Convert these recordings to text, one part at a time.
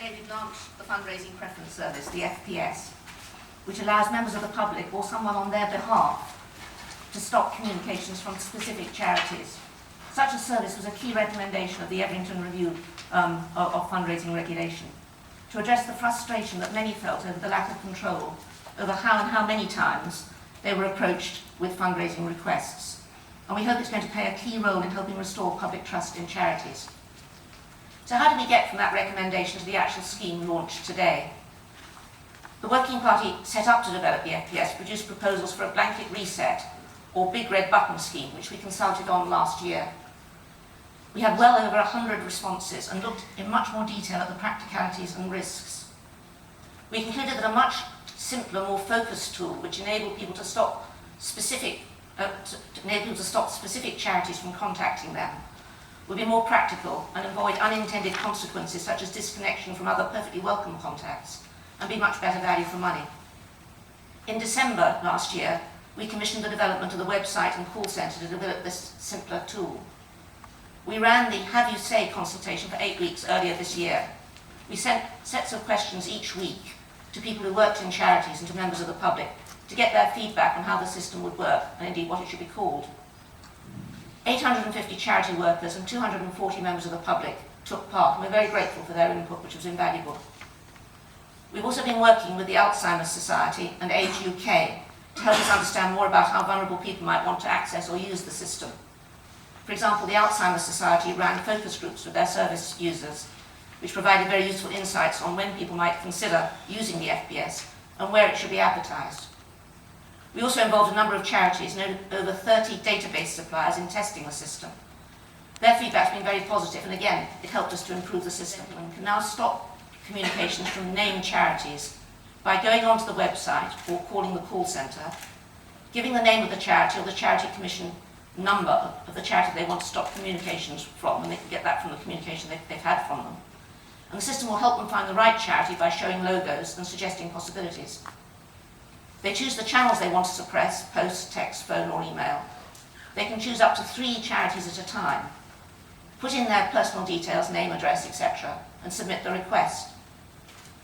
Today we've launched the Fundraising Preference Service, the FPS, which allows members of the public or someone on their behalf to stop communications from specific charities. Such a service was a key recommendation of the Everington Review of Fundraising Regulation, to address the frustration that many felt over the lack of control over how and how many times they were approached with fundraising requests. And we hope it's going to play a key role in helping restore public trust in charities. So how did we get from that recommendation to the actual scheme launched today? The Working Party set up to develop the FPS produced proposals for a blanket reset or big red button scheme, which we consulted on last year. We had well over 100 responses and looked in much more detail at the practicalities and risks. We concluded that a much simpler, more focused tool, which enabled people to stop specific charities from contacting them, would be more practical and avoid unintended consequences such as disconnection from other perfectly welcome contacts, and be much better value for money. In December last year, we commissioned the development of the website and call centre to develop this simpler tool. We ran the Have You Say consultation for 8 weeks earlier this year. We sent sets of questions each week to people who worked in charities and to members of the public to get their feedback on how the system would work and indeed what it should be called. 850 charity workers and 240 members of the public took part, and we're very grateful for their input, which was invaluable. We've also been working with the Alzheimer's Society and Age UK to help us understand more about how vulnerable people might want to access or use the system. For example, the Alzheimer's Society ran focus groups with their service users, which provided very useful insights on when people might consider using the FPS and where it should be advertised. We also involved a number of charities and over 30 database suppliers in testing the system. Their feedback has been very positive, and again, it helped us to improve the system. We can now stop communications from named charities by going onto the website or calling the call centre, giving the name of the charity or the charity commission number of the charity they want to stop communications from, and they can get that from the communication they've had from them. And the system will help them find the right charity by showing logos and suggesting possibilities. They choose the channels they want to suppress: post, text, phone or email. They can choose up to 3 charities at a time, put in their personal details, name, address, etc., and submit the request.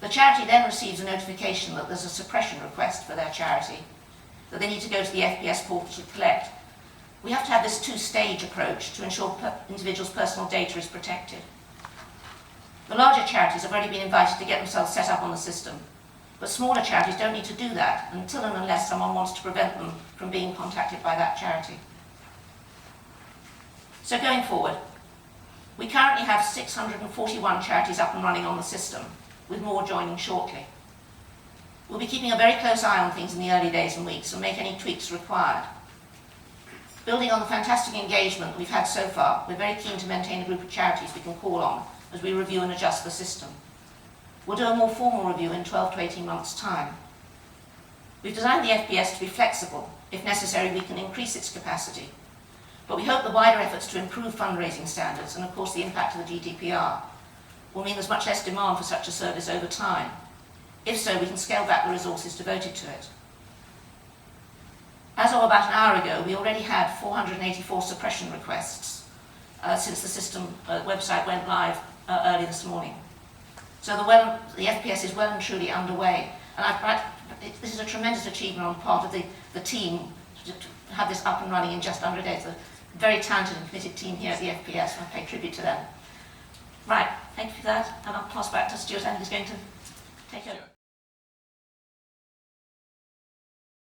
The charity then receives a notification that there's a suppression request for their charity, that they need to go to the FPS portal to collect. We have to have this 2-stage approach to ensure individuals' personal data is protected. The larger charities have already been invited to get themselves set up on the system, but smaller charities don't need to do that until and unless someone wants to prevent them from being contacted by that charity. So going forward, we currently have 641 charities up and running on the system, with more joining shortly. We'll be keeping a very close eye on things in the early days and weeks and make any tweaks required. Building on the fantastic engagement we've had so far, we're very keen to maintain a group of charities we can call on as we review and adjust the system. We'll do a more formal review in 12 to 18 months' time. We've designed the FPS to be flexible. If necessary, we can increase its capacity. But we hope the wider efforts to improve fundraising standards and, of course, the impact of the GDPR will mean there's much less demand for such a service over time. If so, we can scale back the resources devoted to it. As of about an hour ago, we already had 484 suppression requests since the system website went live early this morning. So the FPS is well and truly underway. And this is a tremendous achievement on the part of the team to have this up and running in just under a day. It's a very talented and committed team here at the FPS, and I pay tribute to them. Right, thank you for that, and I'll pass back to Stuart, and he's going to take over.